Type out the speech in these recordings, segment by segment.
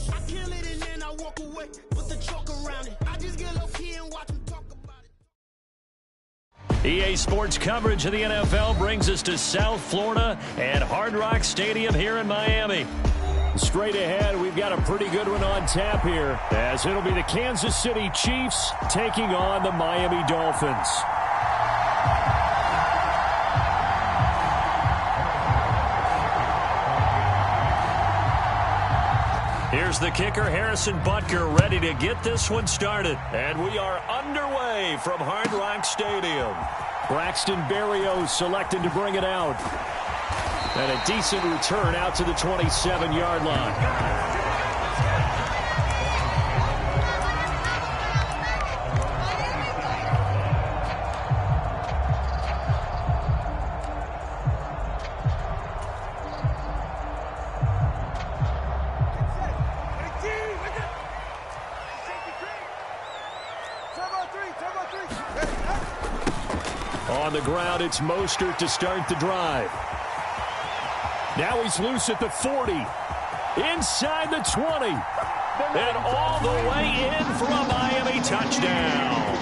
I kill it and then I walk away, put the chalk around it. I just get low key and watch them talk about it. EA Sports coverage of the NFL brings us to South Florida and Hard Rock Stadium here in Miami. Straight ahead, we've got a pretty good one on tap here, as it'll be the Kansas City Chiefs taking on the Miami Dolphins. Here's the kicker, Harrison Butker, ready to get this one started. And we are underway from Hard Rock Stadium. Braxton Berrios selected to bring it out. And a decent return out to the 27-yard line. On the ground, it's Mostert to start the drive. Now he's loose at the 40. Inside the 20. And all the way in for a Miami touchdown.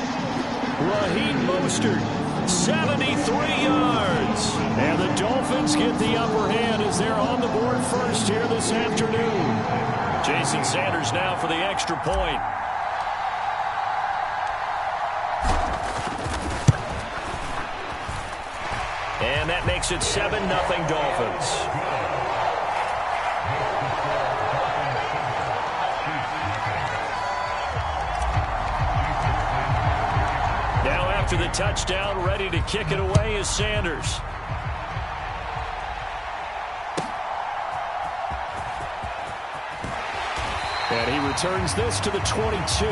Raheem Mostert, 73 yards. And the Dolphins get the upper hand as they're on the board first here this afternoon. Jason Sanders now for the extra point. And that makes it 7-0 Dolphins. Now after the touchdown, ready to kick it away is Sanders. And he returns this to the 22.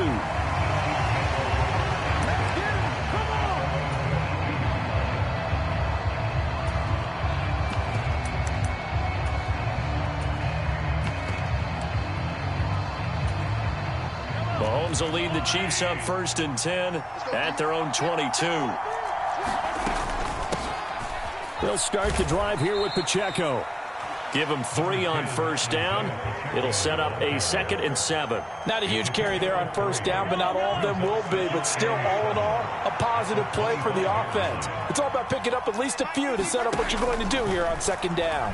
Mahomes will lead the Chiefs up 1st and 10 at their own 22. They'll start the drive here with Pacheco. Give him 3 on 1st down. It'll set up a 2nd and 7. Not a huge carry there on 1st down, but not all of them will be. But still, all in all, a positive play for the offense. It's all about picking up at least a few to set up what you're going to do here on 2nd down.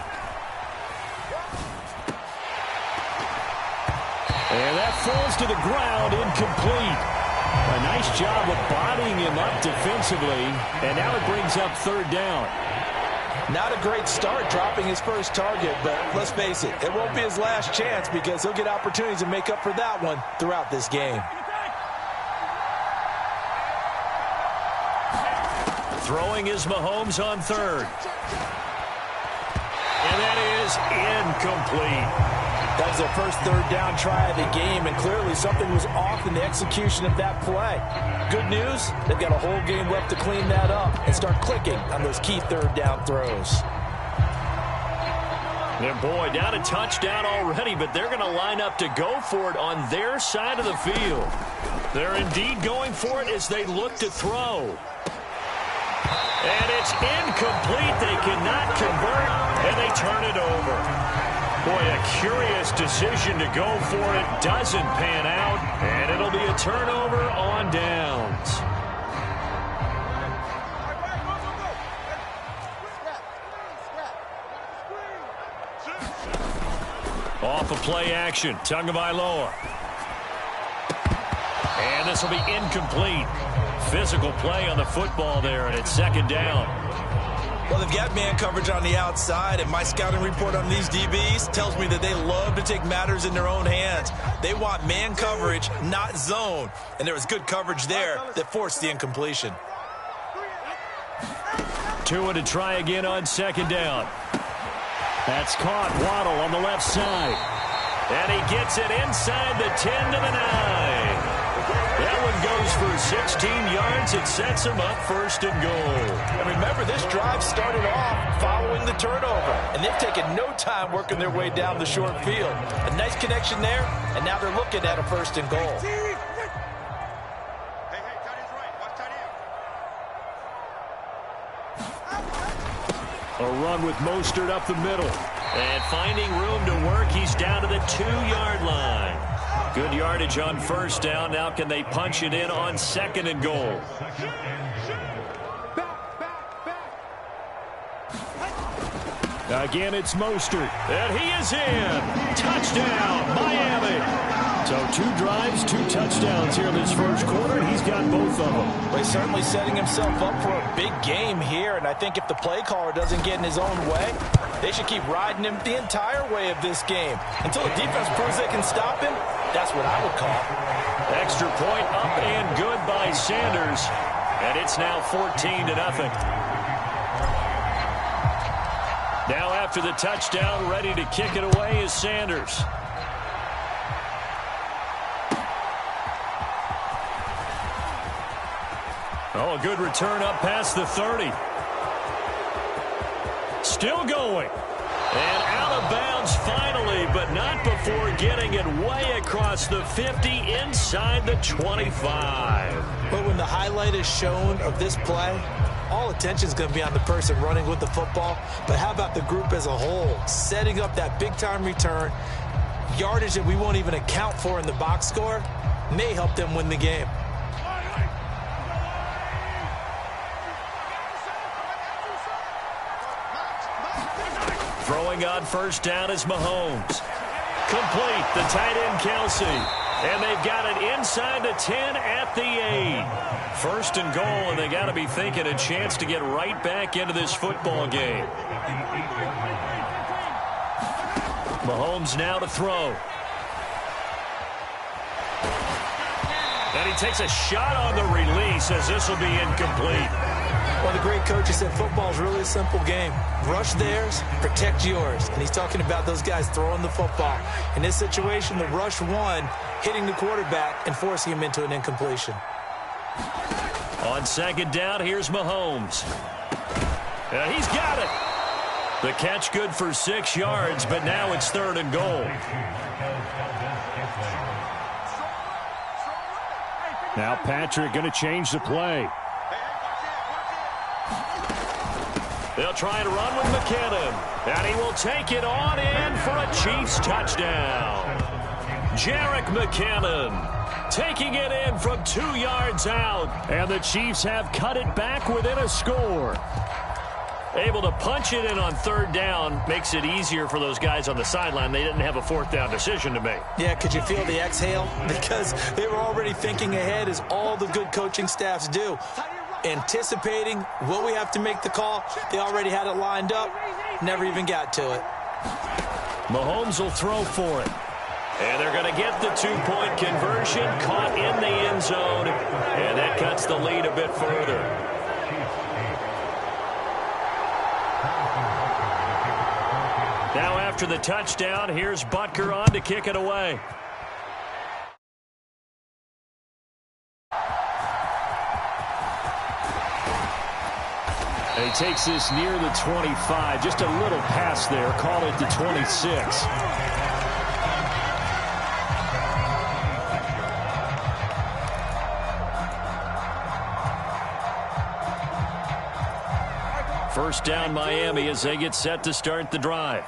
And that falls to the ground, incomplete. A nice job of bodying him up defensively, and now it brings up 3rd down. Not a great start dropping his first target, but let's face it, it won't be his last chance because he'll get opportunities to make up for that one throughout this game. Throwing is Mahomes on 3rd. And that is incomplete. That was their first 3rd down try of the game, and clearly something was off in the execution of that play. Good news, they've got a whole game left to clean that up and start clicking on those key 3rd down throws. And boy, down a touchdown already, but they're going to line up to go for it on their side of the field. They're indeed going for it as they look to throw. And it's incomplete. They cannot convert, and they turn it over. Boy, a curious decision to go for it. Doesn't pan out, and it'll be a turnover on downs. Off of play action, Tagovailoa. And this will be incomplete. Physical play on the football there, and it's 2nd down. Well, they've got man coverage on the outside, and my scouting report on these DBs tells me that they love to take matters in their own hands. They want man coverage, not zone. And there was good coverage there that forced the incompletion. Tua to try again on 2nd down. That's caught. Waddle on the left side. And he gets it inside the 10 to the 9. That one goes for 16 yards. It sets him up 1st and goal. And remember, this drive started off following the turnover, and they've taken no time working their way down the short field. A nice connection there, and now they're looking at a 1st and goal. A run with Mostert up the middle. And finding room to work, he's down to the 2-yard line. Good yardage on first down. Now can they punch it in on 2nd and goal? Again, it's Mostert. And he is in. Touchdown, Miami. So 2 drives, 2 touchdowns here in this first quarter, and he's got both of them. Well, he's certainly setting himself up for a big game here, and I think if the play caller doesn't get in his own way, they should keep riding him the entire way of this game. Until the defense proves they can stop him, that's what I would call. Extra point up and good by Sanders, and it's now 14-0. Now after the touchdown, ready to kick it away is Sanders. Oh, a good return up past the 30. Still going. And out of bounds finally, but not before getting it way across the 50 inside the 25. But when the highlight is shown of this play, all attention is going to be on the person running with the football. But how about the group as a whole? Setting up that big-time return, yardage that we won't even account for in the box score, may help them win the game. Throwing on first down is Mahomes. Complete, the tight end Kelsey. And they've got it inside the 10 at the 8. First and goal, and they got to be thinking a chance to get right back into this football game. Mahomes now to throw. And he takes a shot on the release as this will be incomplete. Well, the great coach said football is really a simple game. Rush theirs, protect yours. And he's talking about those guys throwing the football. In this situation, the rush won, hitting the quarterback and forcing him into an incompletion. On 2nd down, here's Mahomes. He's got it. The catch good for 6 yards, but now it's 3rd and goal. Now Patrick going to change the play. They'll try and run with McKinnon. And he will take it on in for a Chiefs touchdown. Jerick McKinnon taking it in from 2 yards out. And the Chiefs have cut it back within a score. Able to punch it in on 3rd down makes it easier for those guys on the sideline. They didn't have a 4th down decision to make. Yeah, could you feel the exhale? Because they were already thinking ahead, as all the good coaching staffs do. Anticipating, will we have to make the call? They already had it lined up. Never even got to it. Mahomes will throw for it. And they're going to get the 2-point conversion. Caught in the end zone. And that cuts the lead a bit further. Now after the touchdown, here's Butker on to kick it away. And he takes this near the 25. Just a little pass there. Call it the 26. First down Miami as they get set to start the drive.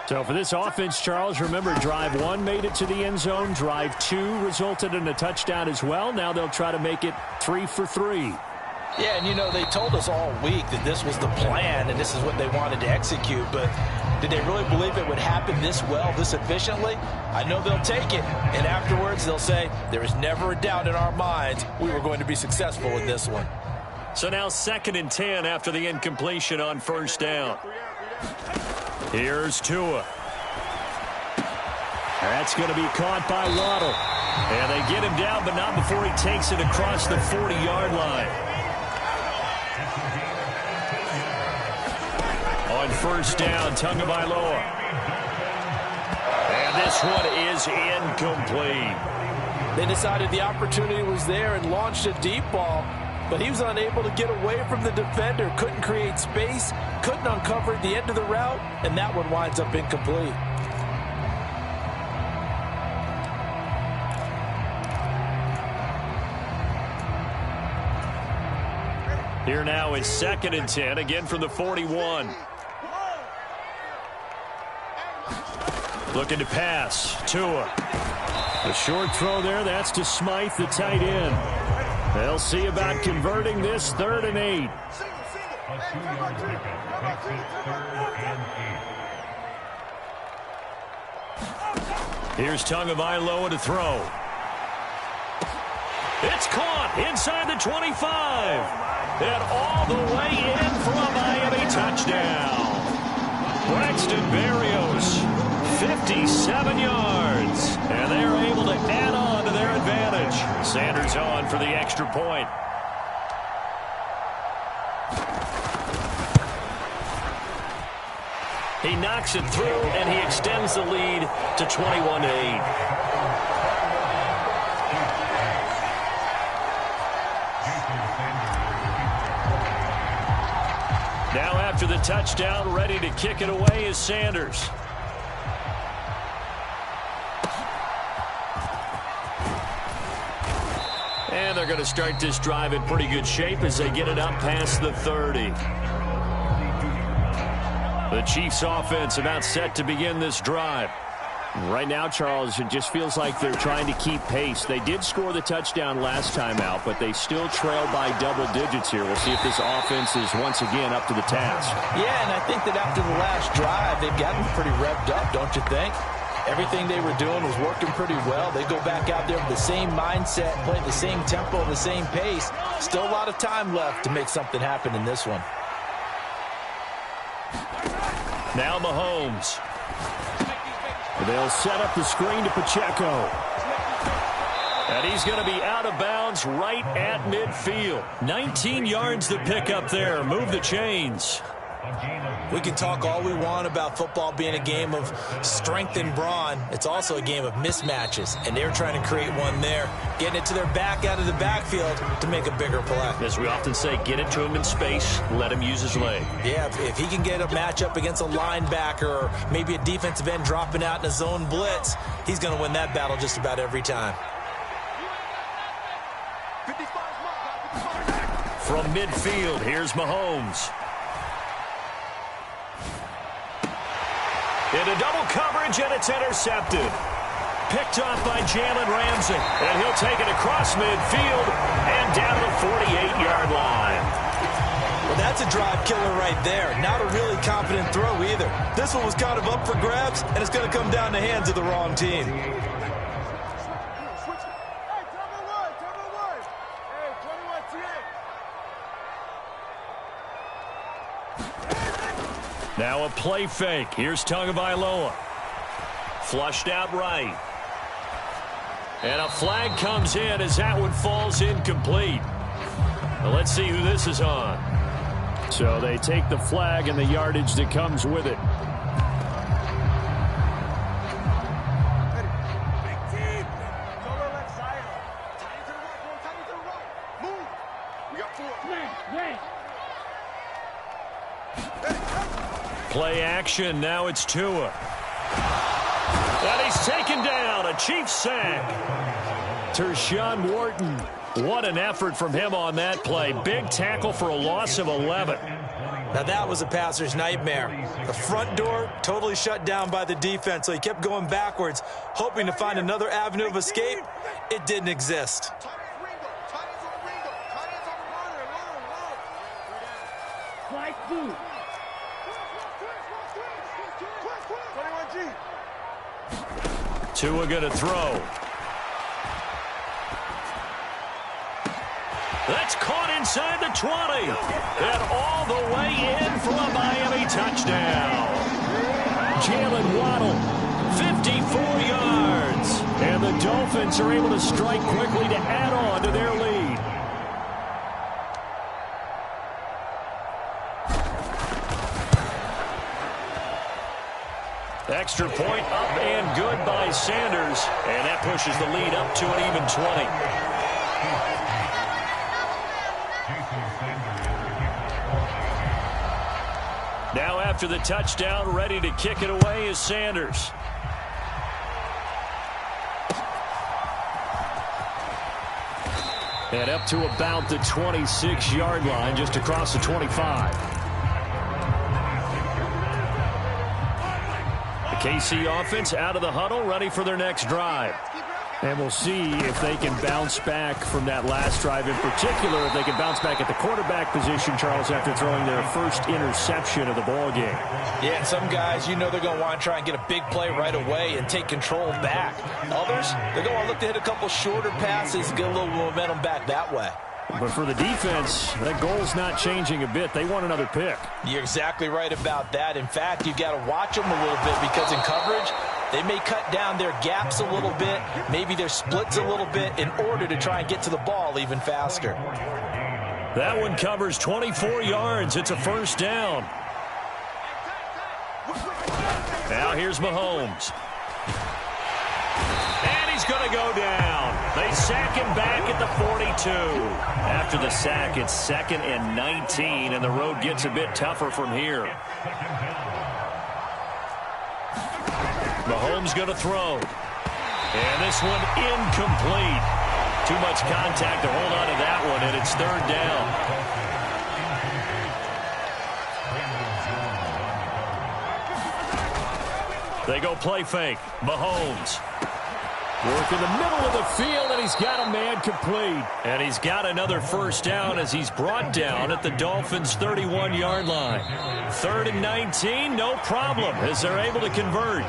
So for this offense, Charles, remember drive 1 made it to the end zone. Drive 2 resulted in a touchdown as well. Now they'll try to make it 3 for 3. Yeah, and you know, they told us all week that this was the plan and this is what they wanted to execute, but did they really believe it would happen this well, this efficiently? I know they'll take it, and afterwards they'll say, there is never a doubt in our minds we were going to be successful in this one. So now 2nd and 10 after the incompletion on first down. Here's Tua. That's going to be caught by Waddle. And they get him down, but not before he takes it across the 40-yard line. On first down, Tagovailoa. And this one is incomplete. They decided the opportunity was there and launched a deep ball, but he was unable to get away from the defender, couldn't create space, couldn't uncover the end of the route, and that one winds up incomplete. Here now is 2nd and 10, again from the 41. Looking to pass. Tua. The short throw there, that's to Smythe, the tight end. They'll see about converting this 3rd and 8. Here's Tagovailoa to throw. It's caught inside the 25. And all the way in for a Miami touchdown. Braxton Berrios, 57 yards. And they're able to add on to their advantage. Sanders on for the extra point. He knocks it through, and he extends the lead to 21-8. Now after the touchdown, ready to kick it away is Sanders. And they're going to start this drive in pretty good shape as they get it up past the 30. The Chiefs offense about set to begin this drive. Right now, Charles, it just feels like they're trying to keep pace. They did score the touchdown last time out, but they still trail by double digits here. We'll see if this offense is once again up to the task. Yeah, and I think that after the last drive, they've gotten pretty revved up, don't you think? Everything they were doing was working pretty well. They go back out there with the same mindset, playing the same tempo, the same pace. Still a lot of time left to make something happen in this one. Now Mahomes. They'll set up the screen to Pacheco. And he's going to be out of bounds right at midfield. 19 yards to pick up there. Move the chains. We can talk all we want about football being a game of strength and brawn. It's also a game of mismatches, and they're trying to create one there, getting it to their back out of the backfield to make a bigger play. As we often say, get it to him in space, let him use his leg. Yeah, if he can get a matchup against a linebacker or maybe a defensive end dropping out in a zone blitz, he's going to win that battle just about every time. From midfield, here's Mahomes. Into double coverage, and it's intercepted. Picked off by Jalen Ramsey. And he'll take it across midfield and down to the 48-yard line. Well, that's a drive killer right there. Not a really confident throw either. This one was kind of up for grabs, and it's going to come down the hands of the wrong team. Now a play fake. Here's Tagovailoa. Flushed out right. And a flag comes in as that one falls incomplete. Well, let's see who this is on. So they take the flag and the yardage that comes with it. Play action. Now it's Tua. And he's taken down. A Chiefs sack. Tershawn Wharton. What an effort from him on that play. Big tackle for a loss of 11. Now that was a passer's nightmare. The front door totally shut down by the defense, so he kept going backwards, hoping to find another avenue of escape. It didn't exist. Tua going to throw. That's caught inside the 20. And all the way in for a Miami touchdown. Jalen Waddle, 54 yards. And the Dolphins are able to strike quickly to add on to their lead. Extra point up and good by Sanders. And that pushes the lead up to an even 20. Now after the touchdown, ready to kick it away is Sanders. And up to about the 26-yard line, just across the 25. KC offense out of the huddle, ready for their next drive. And we'll see if they can bounce back from that last drive in particular, if they can bounce back at the quarterback position, Charles, after throwing their first interception of the ball game. Yeah, and some guys, you know they're going to want to try and get a big play right away and take control back. Others, they're going to look to hit a couple shorter passes and get a little momentum back that way. But for the defense, that goal's not changing a bit. They want another pick. You're exactly right about that. In fact, you've got to watch them a little bit because in coverage, they may cut down their gaps a little bit, maybe their splits a little bit in order to try and get to the ball even faster. That one covers 24 yards. It's a first down. Now here's Mahomes. And he's going to go down. They sack him back at the 42. After the sack, it's 2nd and 19, and the road gets a bit tougher from here. Mahomes going to throw. And this one incomplete. Too much contact to hold on to that one, and it's 3rd down. They go play fake. Mahomes. Work in the middle of the field, and he's got a man complete. And he's got another first down as he's brought down at the Dolphins' 31-yard line. 3rd and 19, no problem, as they're able to convert.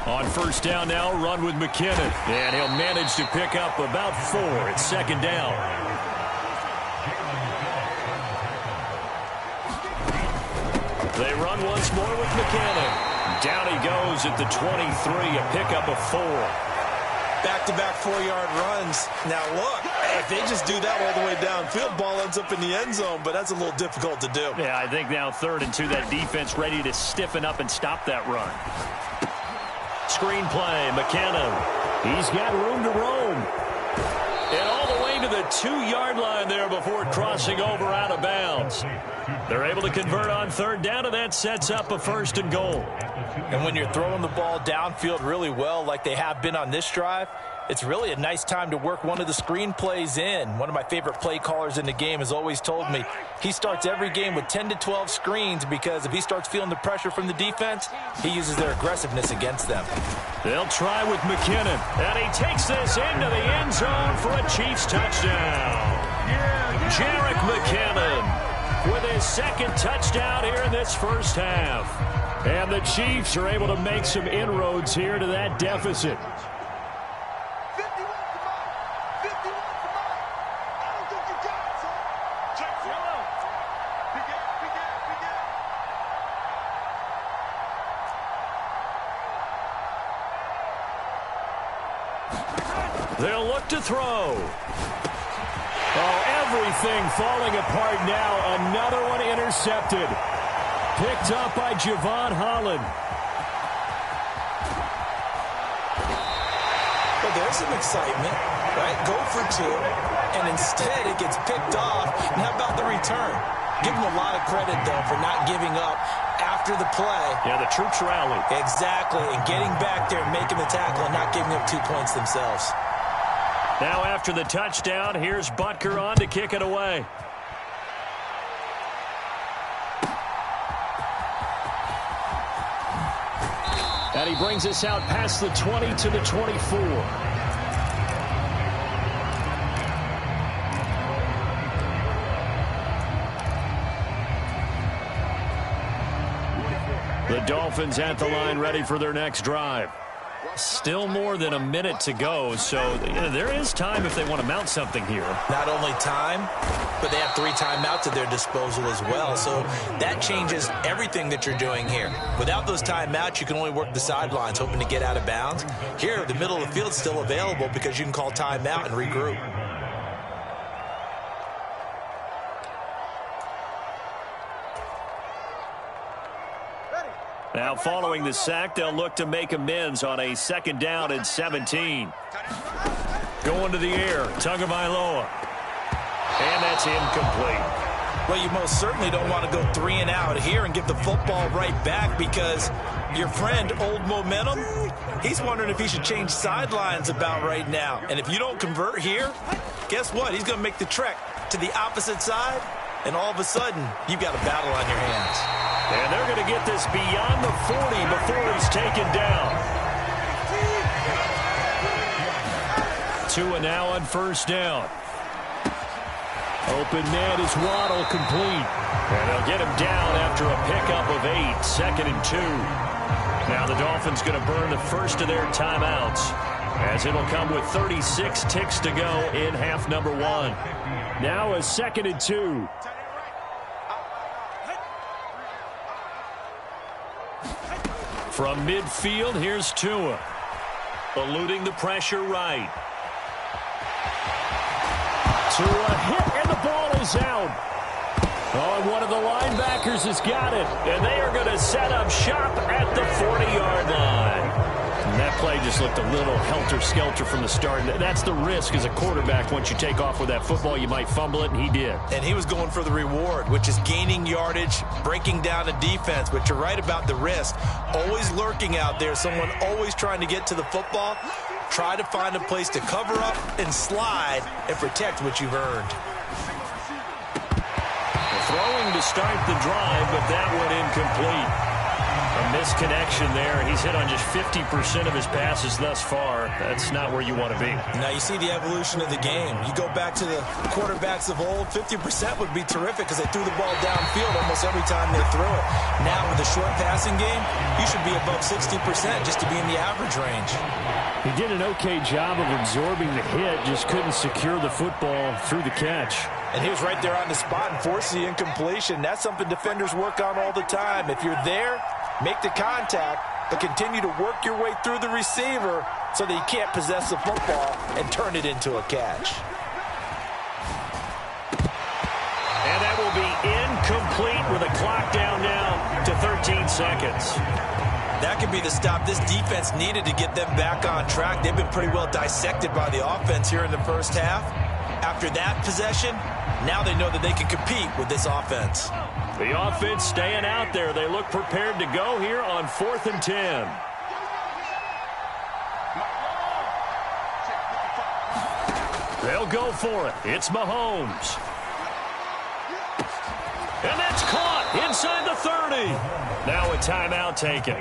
On first down now, run with McKinnon. And he'll manage to pick up about 4. It's 2nd down. They run once more with McKinnon. Down he goes at the 23, a pickup of 4. Back-to-back 4-yard runs. Now look, if they just do that all the way downfield, ball ends up in the end zone, but that's a little difficult to do. Yeah, I think now 3rd and 2, that defense ready to stiffen up and stop that run. Screen play, McKinnon. He's got room to roam. And all the way to the 2-yard line there before crossing over out of bounds. They're able to convert on 3rd down, and that sets up a 1st and goal. And when you're throwing the ball downfield really well like they have been on this drive, it's really a nice time to work one of the screen plays in. One of my favorite play callers in the game has always told me he starts every game with 10 to 12 screens because if he starts feeling the pressure from the defense, he uses their aggressiveness against them. They'll try with McKinnon, and he takes this into the end zone for a Chiefs touchdown. Jerick McKinnon with his 2nd touchdown here in this first half. And the Chiefs are able to make some inroads here to that deficit. They'll look to throw. Oh, everything falling apart now. Another one intercepted. Picked up by Javon Holland. Well, there's some excitement, right? Go for 2, and instead it gets picked off. And how about the return? Give them a lot of credit, though, for not giving up after the play. Yeah, the troops rallied. Exactly, and getting back there and making the tackle and not giving up 2 points themselves. Now after the touchdown, here's Butker on to kick it away. And he brings us out past the 20 to the 24. The Dolphins at the line ready for their next drive. Still more than a minute to go, so there is time if they want to mount something here. Not only time, but they have 3 timeouts at their disposal as well, so that changes everything that you're doing here. Without those timeouts, you can only work the sidelines, hoping to get out of bounds. Here, the middle of the field's still available because you can call timeout and regroup. Now following the sack, they'll look to make amends on a 2nd down and 17. Going to the air, Tagovailoa. And that's incomplete. Well, you most certainly don't want to go 3 and out here and give the football right back because your friend, Old Momentum, he's wondering if he should change sidelines about right now. And if you don't convert here, guess what? He's going to make the trek to the opposite side, and all of a sudden, you've got a battle on your hands. And they're going to get this beyond the 40 before he's taken down. Tua now on first down. Open net is Waddle, complete. And they'll get him down after a pickup of 8, 2nd and 2. Now the Dolphins going to burn the first of their timeouts, as it'll come with 36 ticks to go in half number 1. Now a 2nd and 2. From midfield, here's Tua. Eluding the pressure right. Tua hit, and the ball is out. Oh, and one of the linebackers has got it. And they are going to set up shop at the 40-yard line. And that play just looked a little helter-skelter from the start. That's the risk as a quarterback. Once you take off with that football, you might fumble it, and he did. And he was going for the reward, which is gaining yardage, breaking down a defense. But you're right about the risk. Always lurking out there, someone always trying to get to the football. Try to find a place to cover up and slide and protect what you've earned. Throwing to start the drive, but that went incomplete. A misconnection there. He's hit on just 50% of his passes thus far. That's not where you want to be. Now you see the evolution of the game. You go back to the quarterbacks of old, 50% would be terrific because they threw the ball downfield almost every time they threw it. Now with the short passing game, you should be above 60% just to be in the average range. He did an okay job of absorbing the hit, just couldn't secure the football through the catch. And he was right there on the spot and forced the incompletion. That's something defenders work on all the time. If you're there, make the contact, but continue to work your way through the receiver so that he can't possess the football and turn it into a catch. And that will be incomplete with a clock down now to 13 seconds. That could be the stop this defense needed to get them back on track. They've been pretty well dissected by the offense here in the first half. After that possession, now they know that they can compete with this offense. The offense staying out there. They look prepared to go here on 4th and 10. They'll go for it. It's Mahomes. And that's caught inside the 30. Now a timeout taken.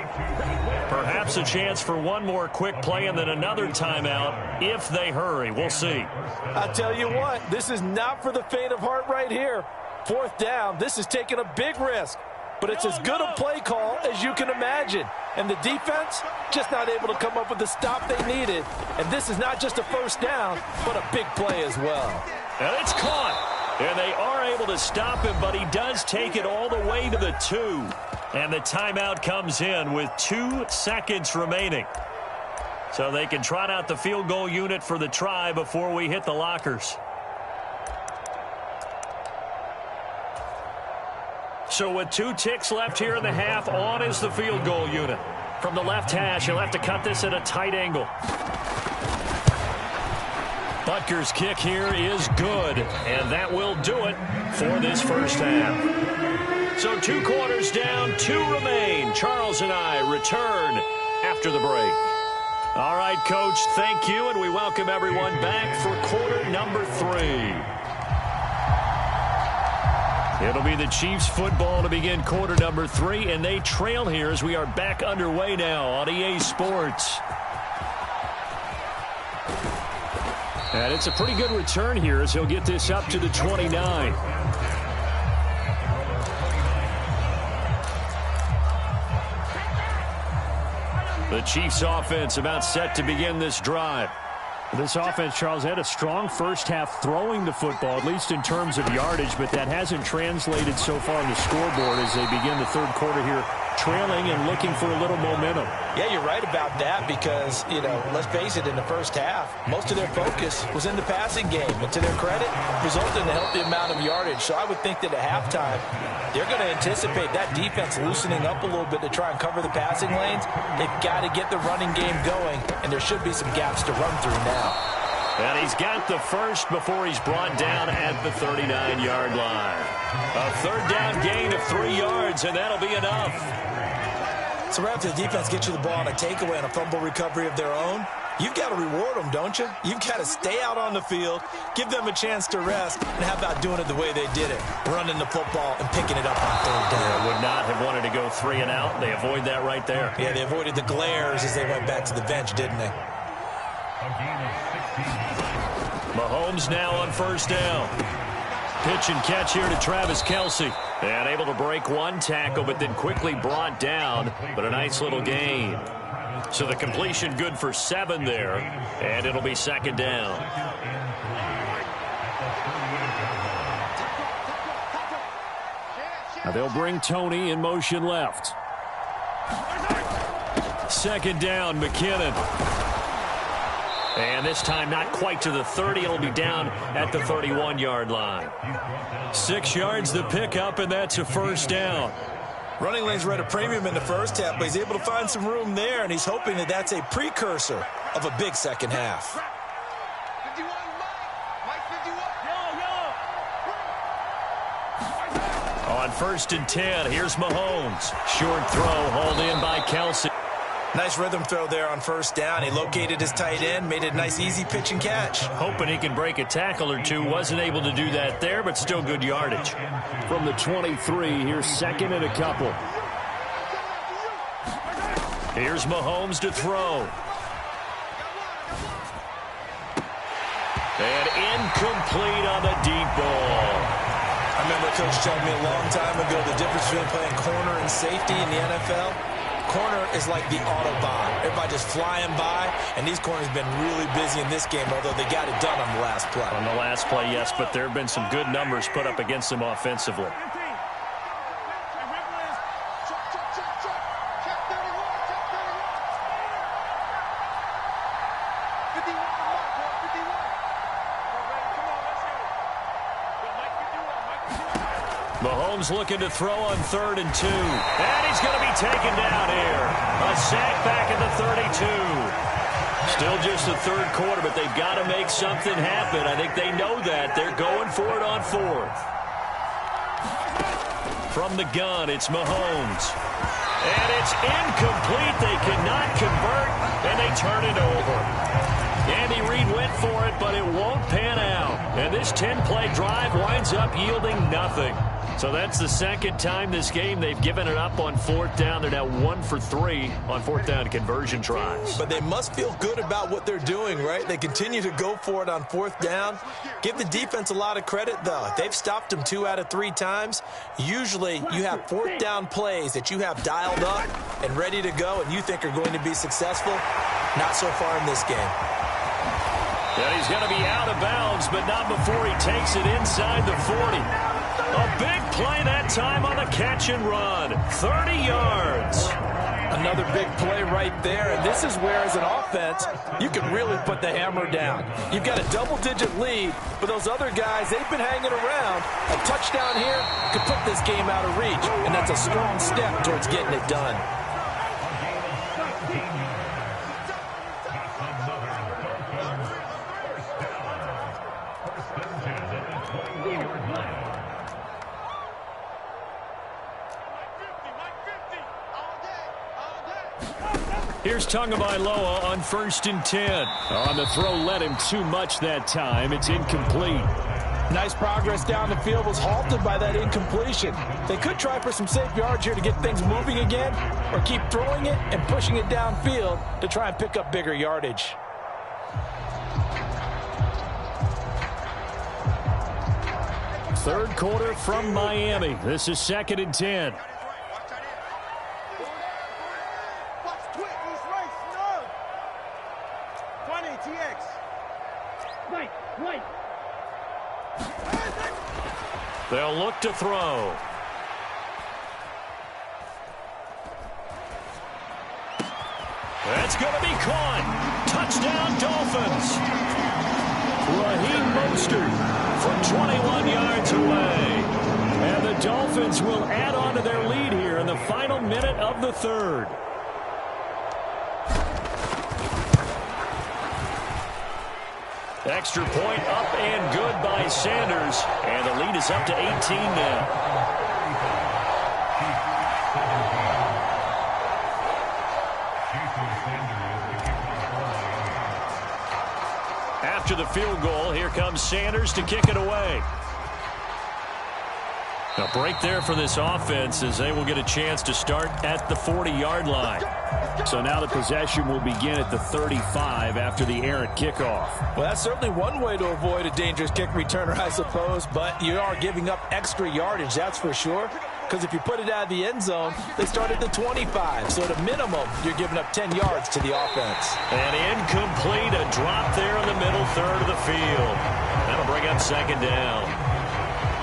Perhaps a chance for one more quick play and then another timeout if they hurry. We'll see. I'll tell you what, this is not for the faint of heart right here. 4th down, this is taking a big risk. But it's as good a play call as you can imagine. And the defense just not able to come up with the stop they needed. And this is not just a first down, but a big play as well. And it's caught. And they are able to stop him, but he does take it all the way to the 2. And the timeout comes in with 2 seconds remaining. So they can trot out the field goal unit for the try before we hit the lockers. So with 2 ticks left here in the half, on is the field goal unit. From the left hash, he'll have to cut this at a tight angle. Butker's kick here is good, and that will do it for this first half. So 2 quarters down, 2 remain. Charles and I return after the break. All right, Coach, thank you, and we welcome everyone back for quarter number 3. It'll be the Chiefs football to begin quarter number 3, and they trail here as we are back underway now on EA Sports. And it's a pretty good return here as he'll get this up to the 29. The Chiefs offense about set to begin this drive. This offense, Charles, had a strong first half throwing the football, at least in terms of yardage, but that hasn't translated so far on the scoreboard as they begin the third quarter here, trailing and looking for a little momentum. Yeah, you're right about that because, you know, let's face it, in the first half, most of their focus was in the passing game. And to their credit, resulted in a healthy amount of yardage. So I would think that at halftime, they're going to anticipate that defense loosening up a little bit to try and cover the passing lanes. They've got to get the running game going, and there should be some gaps to run through now. And he's got the first before he's brought down at the 39-yard line. A third down gain of 3 yards, and that'll be enough. So right after the defense gets you the ball on a takeaway and a fumble recovery of their own, You've got to reward them, don't you? You've got to stay out on the field, give them a chance to rest, and how about doing it the way they did it? Running the football and picking it up on third down. Would not have wanted to go 3 and out. They avoid that right there. Yeah, they avoided the glares as they went back to the bench, didn't they? Mahomes now on first down. Pitch and catch here to Travis Kelce. And able to break one tackle, but then quickly brought down. But a nice little gain. So the completion good for 7 there. And it'll be second down. Now they'll bring Tony in motion left. Second down, McKinnon. And this time not quite to the 30. It'll be down at the 31-yard line. 6 yards the pickup, and that's a first down. Running lanes were at a premium in the first half, but he's able to find some room there, and he's hoping that that's a precursor of a big second half. On first and 10, here's Mahomes. Short throw hauled in by Kelce. Nice rhythm throw there on first down. He located his tight end, made it a nice easy pitch and catch. Hoping he can break a tackle or two. Wasn't able to do that there, but still good yardage. From the 23, here's second and a couple. Here's Mahomes to throw. And incomplete on the deep ball. I remember Coach telling me a long time ago the difference between playing corner and safety in the NFL. Corner is like the Autobahn. Everybody just flying by, and these corners have been really busy in this game, although they got it done on the last play. On the last play, yes, but there have been some good numbers put up against them offensively. Mahomes looking to throw on 3rd and 2. And he's going to be taken down here. A sack back at the 32. Still just the third quarter, but they've got to make something happen. I think they know that. They're going for it on 4th. From the gun, it's Mahomes. And it's incomplete. They cannot convert, and they turn it over. Andy Reid went for it, but it won't pan out. And this 10-play drive winds up yielding nothing. So that's the second time this game they've given it up on 4th down. They're now 1 for 3 on 4th down conversion tries. But they must feel good about what they're doing, right? They continue to go for it on 4th down. Give the defense a lot of credit, though. They've stopped them 2 out of 3 times. Usually you have 4th down plays that you have dialed up and ready to go and you think are going to be successful. Not so far in this game. And he's going to be out of bounds, but not before he takes it inside the 40. A big play that time on the catch and run. 30 yards. Another big play right there, and this is where, as an offense, you can really put the hammer down. You've got a double-digit lead, but those other guys, they've been hanging around. A touchdown here could put this game out of reach, and that's a strong step towards getting it done. Here's Tagovailoa on 1st and 10. On the throw, led him too much that time. It's incomplete. Nice progress down the field, was halted by that incompletion. They could try for some safe yards here to get things moving again, or keep throwing it and pushing it downfield to try and pick up bigger yardage. Third quarter from Miami. This is 2nd and 10. They'll look to throw. That's going to be caught. Touchdown, Dolphins. Raheem Mostert from 21 yards away. And the Dolphins will add on to their lead here in the final minute of the 3rd. Extra point up and good by Sanders. And the lead is up to 18 now. after the field goal. Here comes Sanders to kick it away. A break there for this offense as they will get a chance to start at the 40-yard line. So now the possession will begin at the 35 after the errant kickoff. Well, that's certainly one way to avoid a dangerous kick returner, I suppose, but you are giving up extra yardage, that's for sure. Because if you put it out of the end zone, they start at the 25. So at a minimum, you're giving up 10 yards to the offense. And incomplete, a drop there in the middle third of the field. That'll bring up second down.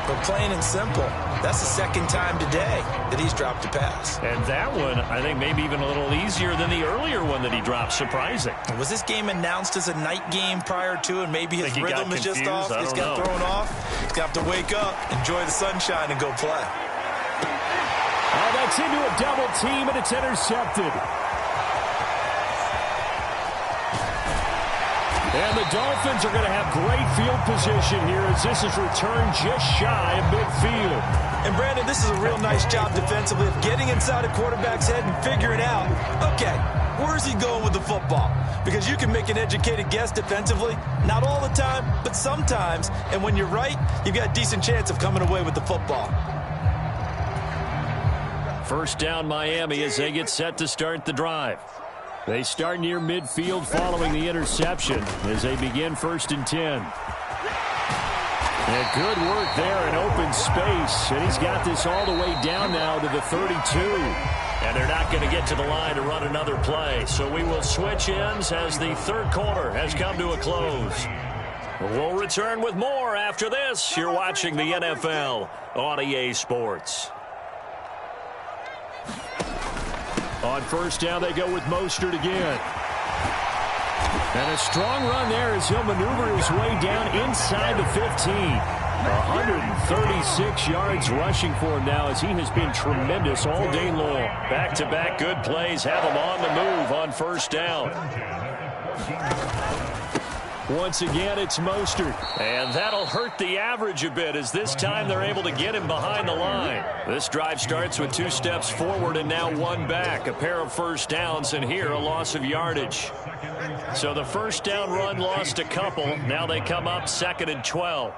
But plain and simple, that's the second time today that he's dropped a pass. And that one, I think, maybe even a little easier than the earlier one that he dropped. Surprising. Was this game announced as a night game prior to, and maybe his rhythm is just off? He's got thrown off. He's got to wake up, enjoy the sunshine, and go play. Oh, that's into a double team, and it's intercepted. And the Dolphins are going to have great field position here as this is returned just shy of midfield. And, Brandon, this is a real nice job defensively of getting inside a quarterback's head and figuring out, okay, where's he going with the football? Because you can make an educated guess defensively, not all the time, but sometimes. And when you're right, you've got a decent chance of coming away with the football. First down, Miami, as they get set to start the drive. They start near midfield following the interception as they begin 1st and 10. And good work there in open space. And he's got this all the way down now to the 32. And they're not going to get to the line to run another play. So we will switch ends as the third quarter has come to a close. We'll return with more after this. You're watching the NFL on EA Sports. On first down, they go with Mostert again. And a strong run there as he'll maneuver his way down inside the 15. 136 yards rushing for him now as he has been tremendous all day long. Back-to-back good plays have him on the move on first down. Once again, it's Mostert. And that'll hurt the average a bit as this time they're able to get him behind the line. This drive starts with 2 steps forward and now 1 back. A pair of first downs, and here a loss of yardage. So the first down run lost a couple. Now they come up 2nd and 12.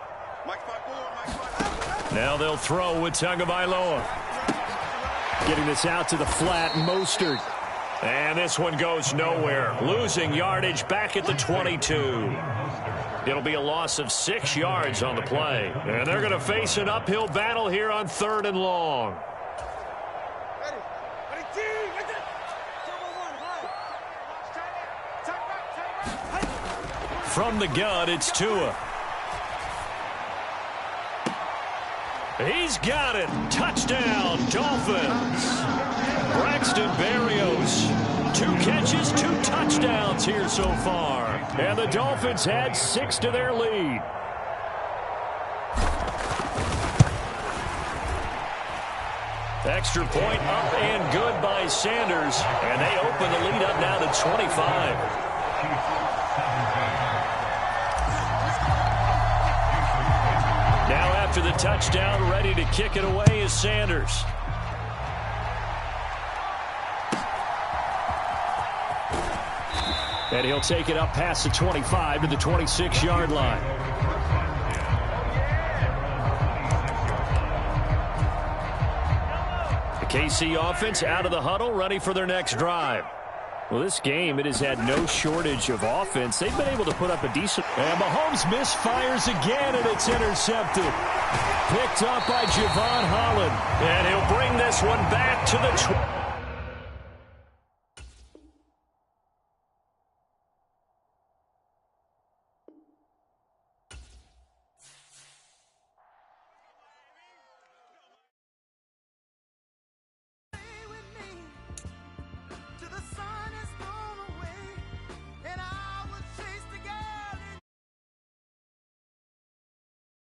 Now they'll throw with Tagovailoa. Getting this out to the flat, Mostert. And this one goes nowhere. Losing yardage back at the 22. It'll be a loss of 6 yards on the play. And they're going to face an uphill battle here on 3rd and long. From the gun, it's Tua. He's got it. Touchdown, Dolphins. Braxton Berrios, 2 catches, 2 touchdowns here so far. And the Dolphins add 6 to their lead. Extra point up and good by Sanders. And they open the lead up now to 25. Now after the touchdown, ready to kick it away is Sanders. And he'll take it up past the 25 to the 26-yard line. The KC offense out of the huddle, ready for their next drive. Well, this game, it has had no shortage of offense. They've been able to put up a decent... And Mahomes misfires again, and it's intercepted. Picked up by Javon Holland. And he'll bring this one back to the...